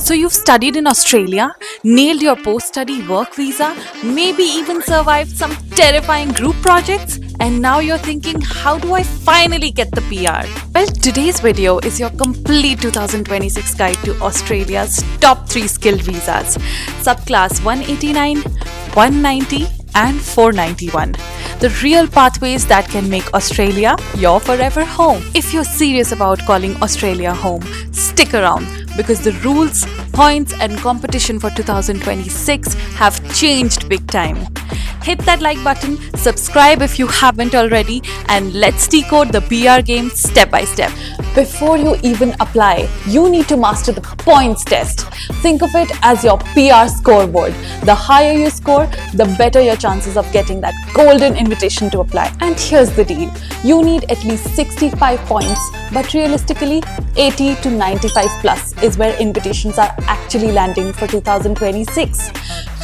So you've studied in Australia, nailed your post-study work visa, maybe even survived some terrifying group projects, and now you're thinking, how do I finally get the PR? Well, today's video is your complete 2026 guide to Australia's top 3 skilled visas, Subclass 189, 190 and 491. The real pathways that can make Australia your forever home. If you're serious about calling Australia home, stick around because the rules, points and competition for 2026 have changed big time. Hit that like button, subscribe if you haven't already, and let's decode the PR game step by step. Before you even apply, you need to master the points test. Think of it as your PR scoreboard. The higher you score, the better your chances of getting that golden invitation to apply. And here's the deal. You need at least 65 points, but realistically, 80 to 95 plus is where invitations are actually landing for 2026.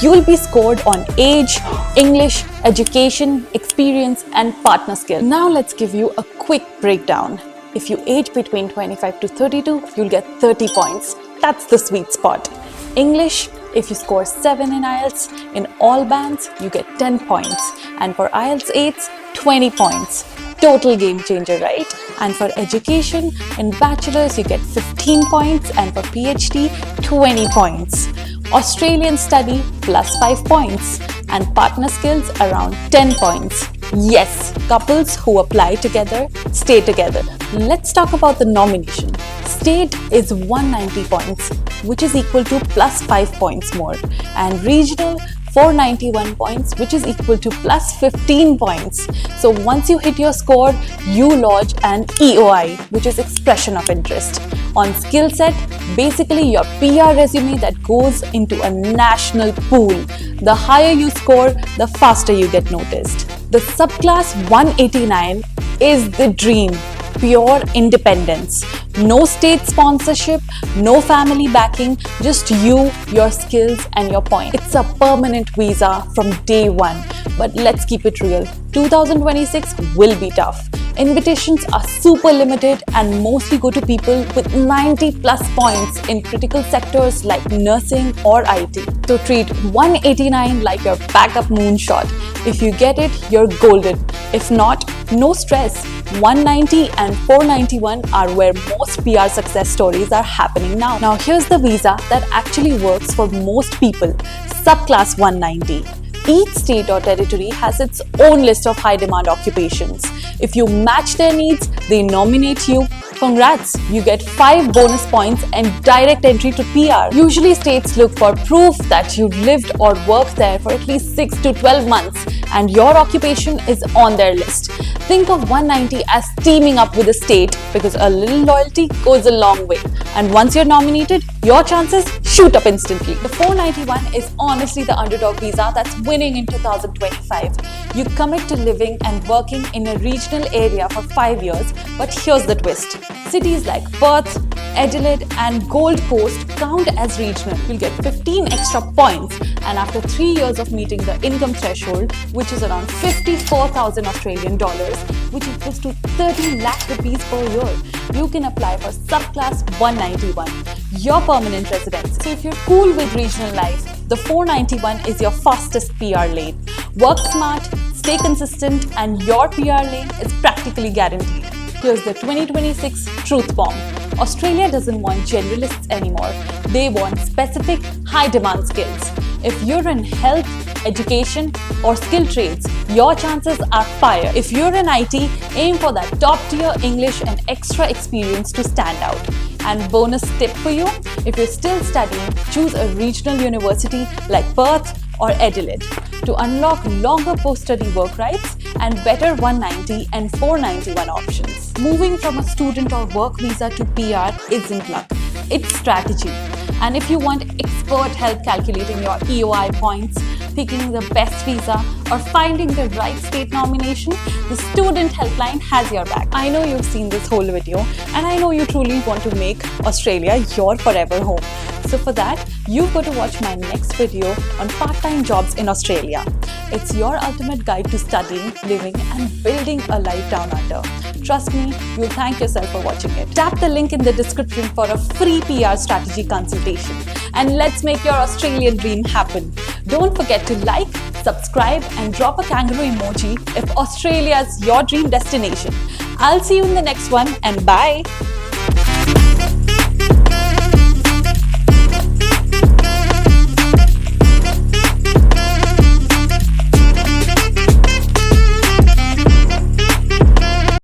You'll be scored on age, English, education, experience, and partner skill. Now let's give you a quick breakdown. If you age between 25 to 32, you'll get 30 points. That's the sweet spot. English, if you score 7 in IELTS, in all bands, you get 10 points. And for IELTS 8s, 20 points. Total game changer, right? And for education, in bachelor's, you get 15 points, and for PhD, 20 points. Australian study plus 5 points, and partner skills around 10 points. Yes, couples who apply together stay together. Let's talk about the nomination. State is 190 points, which is equal to plus 5 points more, and regional 491 points, which is equal to plus 15 points. So once you hit your score, you lodge an EOI, which is expression of interest. On skill set, basically your PR resume that goes into a national pool. The higher you score, the faster you get noticed. The Subclass 189 is the dream. Pure independence. No state sponsorship, no family backing, just you, your skills and your point. It's a permanent visa from day one. But let's keep it real. 2026 will be tough. Invitations are super limited and mostly go to people with 90 plus points in critical sectors like nursing or IT. So treat 189 like your backup moonshot. If you get it, you're golden. If not, no stress. 190 and 491 are where most PR success stories are happening now. Now here's the visa that actually works for most people. Subclass 190. Each state or territory has its own list of high demand occupations. If you match their needs, they nominate you. Congrats, you get 5 bonus points and direct entry to PR. Usually states look for proof that you've lived or worked there for at least 6 to 12 months and your occupation is on their list. Think of 190 as teaming up with a state because a little loyalty goes a long way. And once you're nominated, your chances shoot up instantly. The 491 is honestly the underdog visa that's winning in 2025. You commit to living and working in a regional area for 5 years, but here's the twist. Cities like Perth, Adelaide and Gold Coast count as regional. You'll get 15 extra points, and after 3 years of meeting the income threshold, which is around 54,000 Australian dollars, which equals to 30 lakh rupees per year, you can apply for Subclass 191, your permanent residence. So if you're cool with regional life, the 491 is your fastest PR lane. Work smart, stay consistent, and your PR lane is practically guaranteed. Here's the 2026 truth bomb. Australia doesn't want generalists anymore. They want specific high-demand skills. If you're in health, education, or skilled trades, your chances are fire. If you're in IT, aim for that top-tier English and extra experience to stand out. And bonus tip for you, if you're still studying, choose a regional university like Perth or Adelaide to unlock longer post-study work rights and better 190 and 491 options. Moving from a student or work visa to PR isn't luck, it's strategy. And if you want expert help calculating your EOI points, picking the best visa, or finding the right state nomination, the Student Helpline has your back. I know you've seen this whole video, and I know you truly want to make Australia your forever home. So for that, you've got to watch my next video on part-time jobs in Australia. It's your ultimate guide to studying, living, and building a life down under. Trust me, you'll thank yourself for watching it. Tap the link in the description for a free PR strategy consultation. And let's make your Australian dream happen. Don't forget to like, subscribe, and drop a kangaroo emoji if Australia is your dream destination. I'll see you in the next one, and bye.